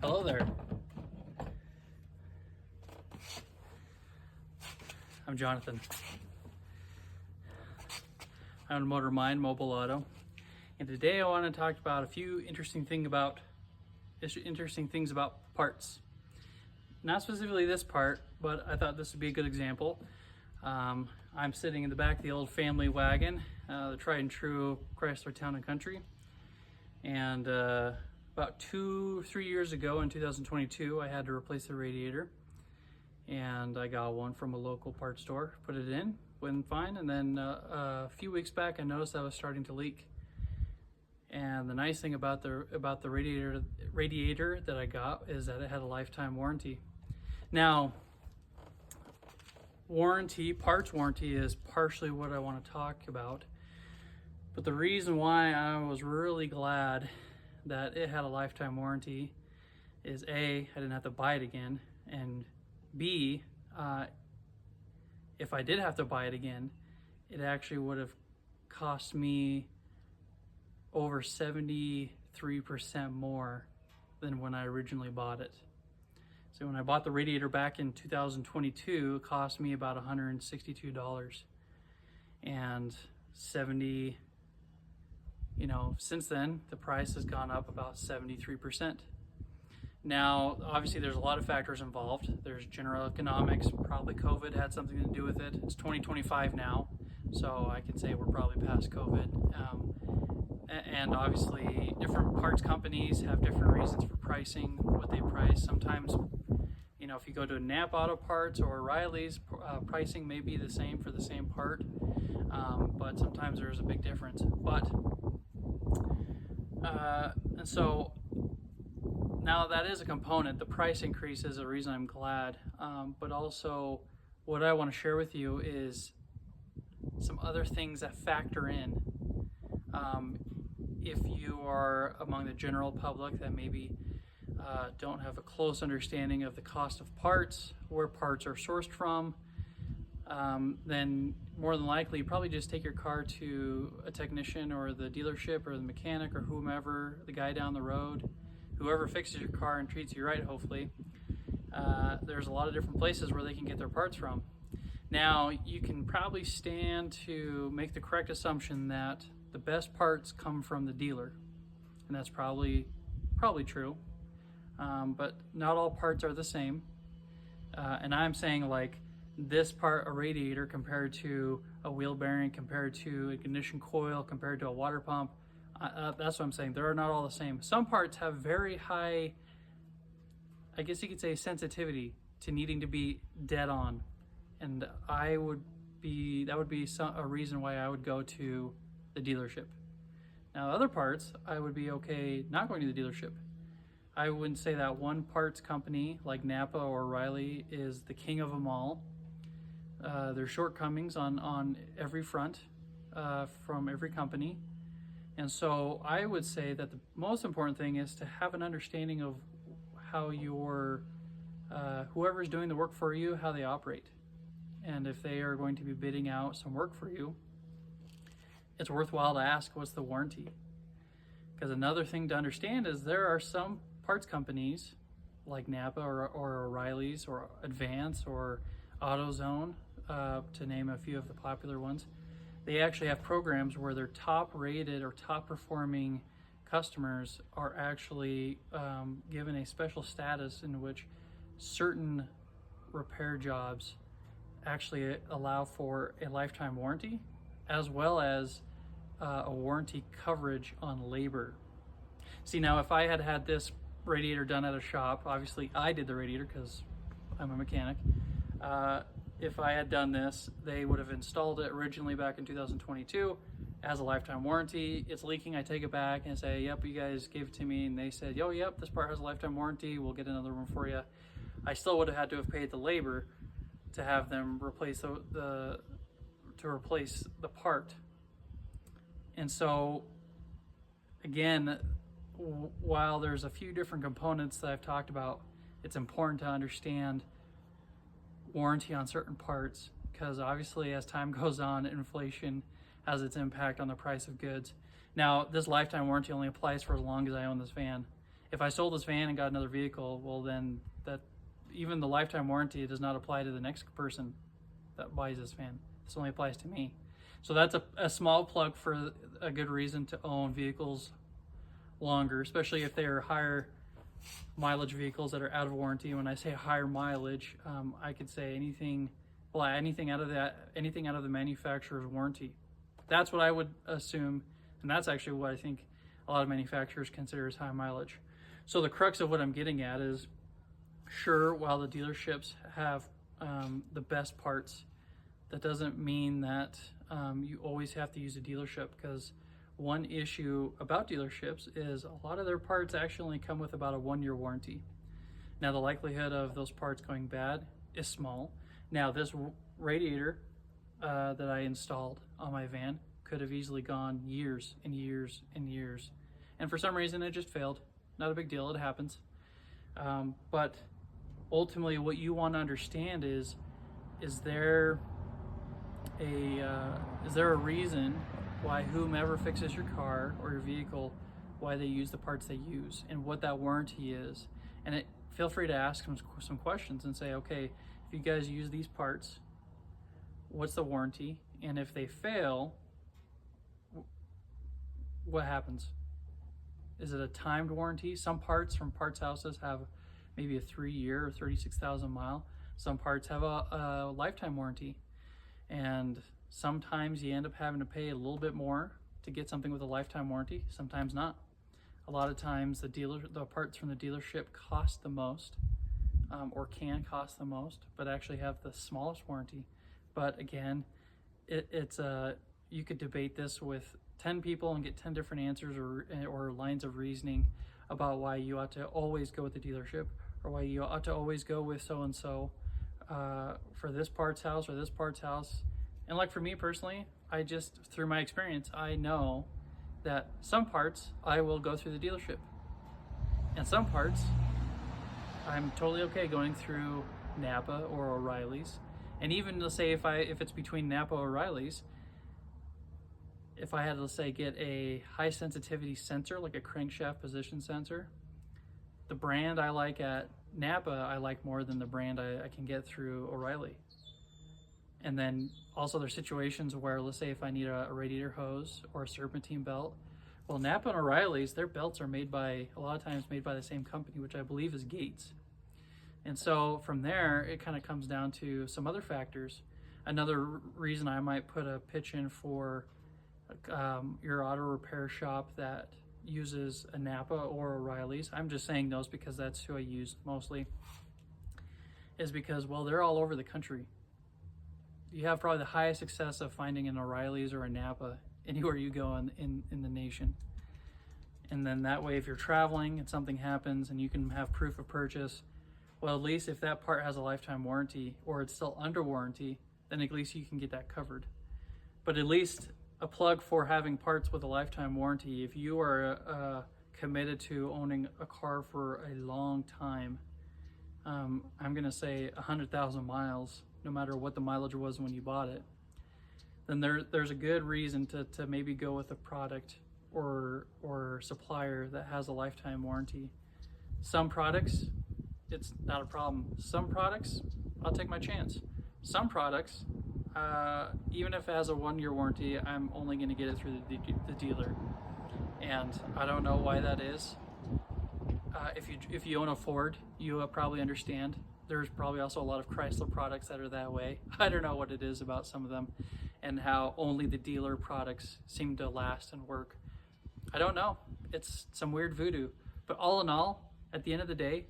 Hello there. I'm Jonathan. I'm Motor Mind Mobile Auto, and today I want to talk about a few interesting things about parts. Not specifically this part, but I thought this would be a good example. I'm sitting in the back of the old family wagon, the tried and true Chrysler Town and Country, and about 2-3 years ago in 2022, I had to replace the radiator, and I got one from a local parts store, put it in, went fine, and then a few weeks back I noticed I was starting to leak. And the nice thing about the radiator that I got is that it had a lifetime warranty. Now, parts warranty is partially what I want to talk about, but the reason why I was really glad that it had a lifetime warranty is A, I didn't have to buy it again, and B, if I did have to buy it again, it actually would have cost me over 73% more than when I originally bought it. So when I bought the radiator back in 2022, it cost me about $162, and since then the price has gone up about 73%. Now, obviously there's a lot of factors involved. There's general economics, probably COVID had something to do with it. It's 2025 now, so I can say we're probably past COVID. And obviously different parts companies have different reasons for pricing what they price. Sometimes, if you go to Napa Auto Parts or O'Reilly's, pricing may be the same for the same part, but sometimes there's a big difference. And so now that is a component. The price increase is a reason I'm glad, but also what I want to share with you is some other things that factor in. If you are among the general public that maybe don't have a close understanding of the cost of parts, where parts are sourced from, then more than likely you probably just take your car to a technician or the dealership or the mechanic or whomever, the guy down the road, whoever fixes your car and treats you right, hopefully. There's a lot of different places where they can get their parts from. Now, you can probably stand to make the correct assumption that the best parts come from the dealer, and that's probably true, but not all parts are the same. And I'm saying, like, this part, a radiator compared to a wheel bearing, compared to a ignition coil, compared to a water pump, that's what I'm saying. They're not all the same. Some parts have very high, I guess you could say, sensitivity to needing to be dead on, and that would be a reason why I would go to the dealership. Now, other parts, I would be okay not going to the dealership. I wouldn't say that one parts company like Napa or O'Reilly is the king of them all. There's shortcomings on every front from every company. And so I would say that the most important thing is to have an understanding of how whoever's doing the work for you, how they operate. And if they are going to be bidding out some work for you, it's worthwhile to ask, what's the warranty? Because another thing to understand is there are some parts companies like Napa or O'Reilly's or Advance or AutoZone, to name a few of the popular ones. They actually have programs where their top rated or top performing customers are actually given a special status in which certain repair jobs actually allow for a lifetime warranty, as well as a warranty coverage on labor. See, now if I had had this radiator done at a shop, obviously I did the radiator because I'm a mechanic. If I had done this, they would have installed it originally back in 2022 as a lifetime warranty. It's leaking, I take it back and say, yep, you guys gave it to me, and they said, yo, yep, this part has a lifetime warranty, we'll get another one for you. I still would have had to have paid the labor to have them replace to replace the part. And so again, while there's a few different components that I've talked about, it's important to understand warranty on certain parts, because obviously as time goes on, inflation has its impact on the price of goods. Now, this lifetime warranty only applies for as long as I own this van. If I sold this van and got another vehicle, well, then that even the lifetime warranty does not apply to the next person that buys this van. This only applies to me. So that's a small plug for a good reason to own vehicles longer, especially if they are higher mileage vehicles that are out of warranty. When I say higher mileage, I could say anything out of the manufacturer's warranty. That's what I would assume, and that's actually what I think a lot of manufacturers consider as high mileage. So the crux of what I'm getting at is, sure, while the dealerships have the best parts, that doesn't mean that you always have to use a dealership, because one issue about dealerships is a lot of their parts actually come with about a 1-year warranty. Now, the likelihood of those parts going bad is small. Now, this radiator that I installed on my van could have easily gone years and years and years. And for some reason, it just failed. Not a big deal, it happens. But ultimately, what you want to understand is there a reason why whomever fixes your car or your vehicle, why they use the parts they use and what that warranty is? And feel free to ask some questions and say, okay, if you guys use these parts, what's the warranty? And if they fail, what happens? Is it a timed warranty? Some parts from parts houses have maybe a 3-year or 36,000 mile. Some parts have a lifetime warranty. And sometimes you end up having to pay a little bit more to get something with a lifetime warranty, sometimes not. A lot of times the parts from the dealership cost the most, or can cost the most, but actually have the smallest warranty. But again, you could debate this with 10 people and get 10 different answers or lines of reasoning about why you ought to always go with the dealership, or why you ought to always go with so-and-so for this parts house or this parts house. And like for me personally, through my experience, I know that some parts I will go through the dealership, and some parts I'm totally okay going through Napa or O'Reilly's. And even, let's say, if it's between Napa or O'Reilly's, if I had to, let's say, get a high sensitivity sensor, like a crankshaft position sensor, the brand I like at Napa I like more than the brand I can get through O'Reilly. And then also there's situations where, let's say, if I need a radiator hose or a serpentine belt, well, Napa and O'Reilly's, their belts are a lot of times made by the same company, which I believe is Gates. And so from there, it kind of comes down to some other factors. Another reason I might put a pitch in for your auto repair shop that uses a Napa or O'Reilly's, I'm just saying those because that's who I use mostly, is because, well, they're all over the country. You have probably the highest success of finding an O'Reilly's or a Napa anywhere you go in the nation. And then that way, if you're traveling and something happens and you can have proof of purchase, well, at least if that part has a lifetime warranty or it's still under warranty, then at least you can get that covered. But at least a plug for having parts with a lifetime warranty, if you are committed to owning a car for a long time, I'm going to say 100,000 miles, no matter what the mileage was when you bought it, then there's a good reason to maybe go with a product or supplier that has a lifetime warranty. Some products, it's not a problem. Some products, I'll take my chance. Some products, even if it has a 1-year warranty, I'm only going to get it through the dealer. And I don't know why that is. If you own a Ford, you probably understand. There's probably also a lot of Chrysler products that are that way. I don't know what it is about some of them and how only the dealer products seem to last and work. I don't know. It's some weird voodoo. But all in all, at the end of the day,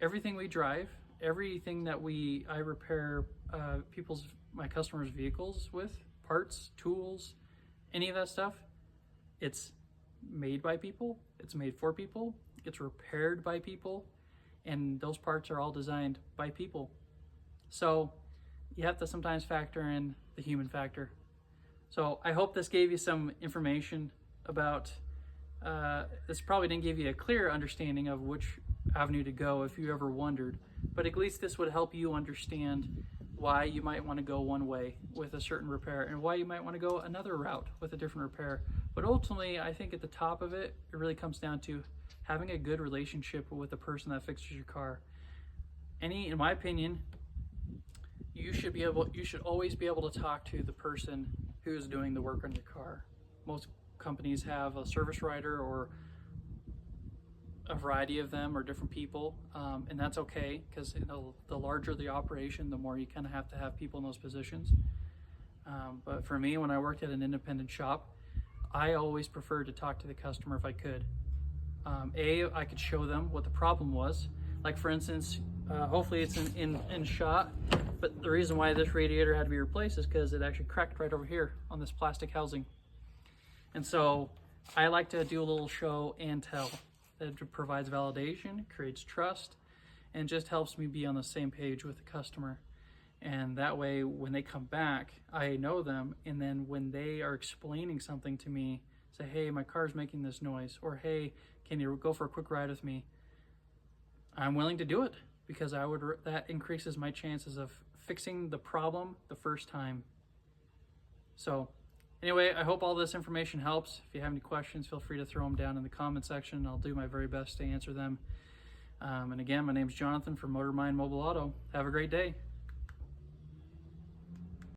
everything we drive, everything that I repair my customers' vehicles with, parts, tools, any of that stuff, it's made by people, it's made for people, it's repaired by people, and those parts are all designed by people. So you have to sometimes factor in the human factor. So I hope this gave you some information about, this probably didn't give you a clear understanding of which avenue to go if you ever wondered, but at least this would help you understand why you might want to go one way with a certain repair and why you might want to go another route with a different repair. But ultimately, I think at the top of it, it really comes down to having a good relationship with the person that fixes your car. In my opinion, you should always be able to talk to the person who's doing the work on your car. Most companies have a service writer or a variety of them or different people, and that's okay, because the larger the operation, the more you kind of have to have people in those positions. But for me, when I worked at an independent shop, I always preferred to talk to the customer if I could. I could show them what the problem was. Like for instance, hopefully it's in shot, but the reason why this radiator had to be replaced is because it actually cracked right over here on this plastic housing. And so I like to do a little show and tell. That provides validation, creates trust, and just helps me be on the same page with the customer. And that way, when they come back, I know them, and then when they are explaining something to me, say, hey, my car's making this noise, or hey, can you go for a quick ride with me? I'm willing to do it, because that increases my chances of fixing the problem the first time. So anyway, I hope all this information helps. If you have any questions, feel free to throw them down in the comment section. I'll do my very best to answer them. And again, my name is Jonathan from MotorMind Mobile Auto. Have a great day.